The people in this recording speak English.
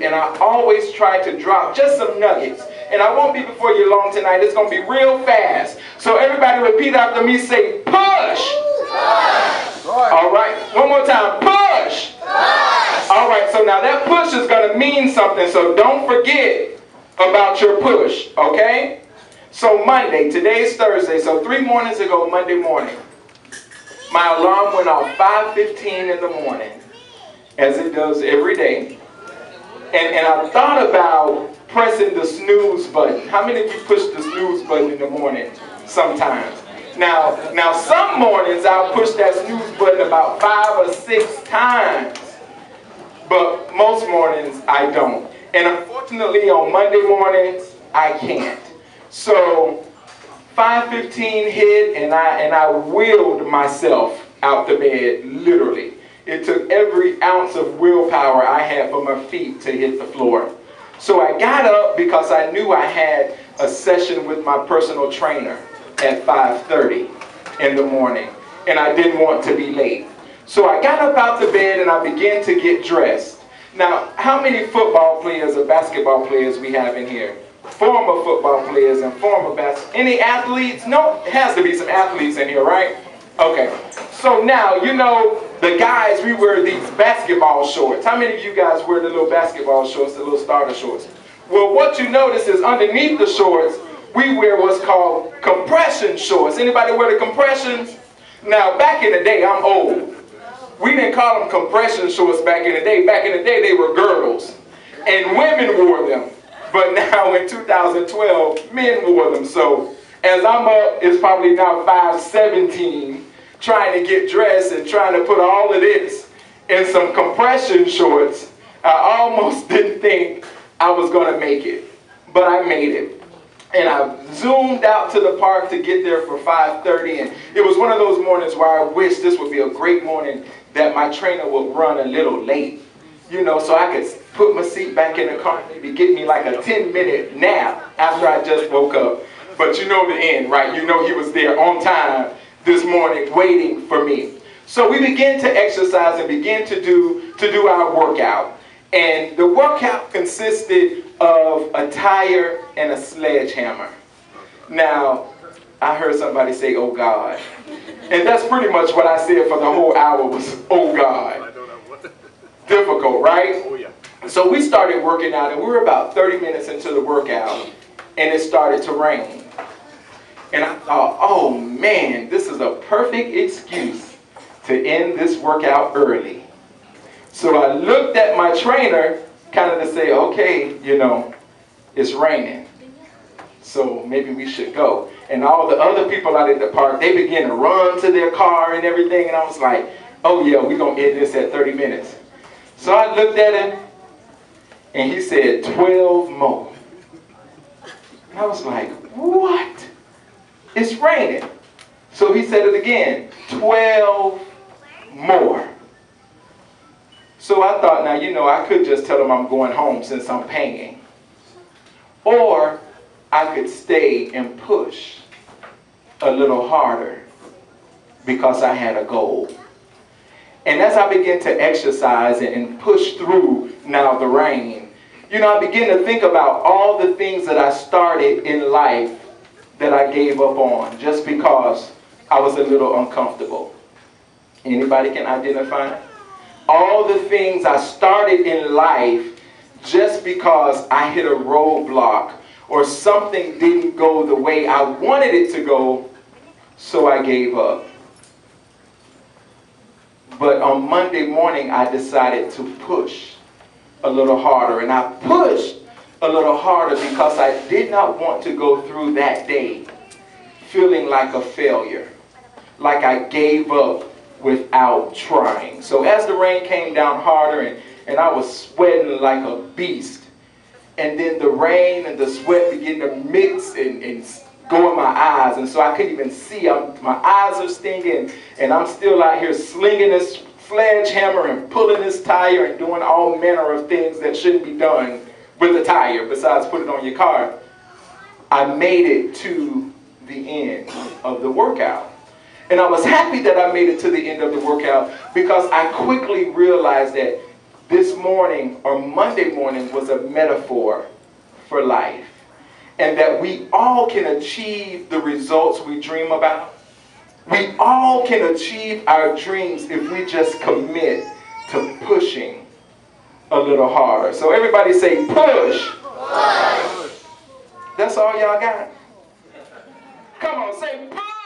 And I always try to drop just some nuggets. And I won't be before you long tonight. It's going to be real fast. So everybody repeat after me. Say, push. Push. All right. One more time. Push. Push. All right. So now that push is going to mean something. So don't forget about your push. Okay? So Monday. Today's Thursday. So 3 mornings ago, Monday morning, my alarm went off 5:15 in the morning, as it does every day. And I thought about pressing the snooze button. How many of you push the snooze button in the morning sometimes? Now some mornings I'll push that snooze button about 5 or 6 times. But most mornings I don't. And unfortunately on Monday mornings I can't. So 5:15 hit and I willed myself out the bed, literally. It took every ounce of willpower I had for my feet to hit the floor. So I got up because I knew I had a session with my personal trainer at 5:30 in the morning, and I didn't want to be late. So I got up out the bed and I began to get dressed. Now, how many football players or basketball players we have in here? Former football players and former basketball. Any athletes? No, it has to be some athletes in here, right? Okay. So now, you know, the guys, we wear these basketball shorts. How many of you guys wear the little basketball shorts, the little starter shorts? Well, what you notice is underneath the shorts, we wear what's called compression shorts. Anybody wear the compressions? Now, back in the day, I'm old. We didn't call them compression shorts back in the day. Back in the day, they were girdles. And women wore them. But now in 2012, men wore them. So as I'm up, it's probably now 5:17, trying to get dressed and trying to put all of this in some compression shorts. I almost didn't think I was going to make it, but I made it. And I zoomed out to the park to get there for 5:30, and it was one of those mornings where I wish this would be a great morning that my trainer would run a little late, you know, so I could put my seat back in the car, maybe get me like a 10-minute nap after I just woke up. But you know the end, right? You know he was there on time this morning waiting for me. So we began to exercise and begin to do our workout. And the workout consisted of a tire and a sledgehammer. Now, I heard somebody say, "Oh God." And that's pretty much what I said for the whole hour was, "Oh God." Difficult, right? Oh yeah. So we started working out and we were about 30 minutes into the workout and it started to rain. And I thought, oh man, this is a perfect excuse to end this workout early. So I looked at my trainer kind of to say, okay, you know, it's raining, so maybe we should go. And all the other people out at the park, they began to run to their car and everything. And I was like, oh yeah, we're going to end this at 30 minutes. So I looked at him and he said, 12 more. And I was like, what? It's raining. So he said it again, 12 more. So I thought, now, you know, I could just tell him I'm going home since I'm paying. Or I could stay and push a little harder because I had a goal. And as I began to exercise and push through now the rain, you know, I began to think about all the things that I started in life that I gave up on just because I was a little uncomfortable. Anybody can identify? All the things I started in life just because I hit a roadblock or something didn't go the way I wanted it to go, so I gave up. But on Monday morning, I decided to push a little harder. And I pushed a little harder because I did not want to go through that day feeling like a failure, like I gave up without trying. So as the rain came down harder and I was sweating like a beast, and then the rain and the sweat began to mix and go in my eyes, and so I couldn't even see. My eyes are stinging, and I'm still out here slinging this sledgehammer and pulling this tire and doing all manner of things that shouldn't be done with a tire besides put it on your car. I made it to the end of the workout. And I was happy that I made it to the end of the workout because I quickly realized that this morning or Monday morning was a metaphor for life. And that we all can achieve the results we dream about. We all can achieve our dreams if we just commit to pushing a little harder. So everybody say push. Push. That's all y'all got? Come on, say push.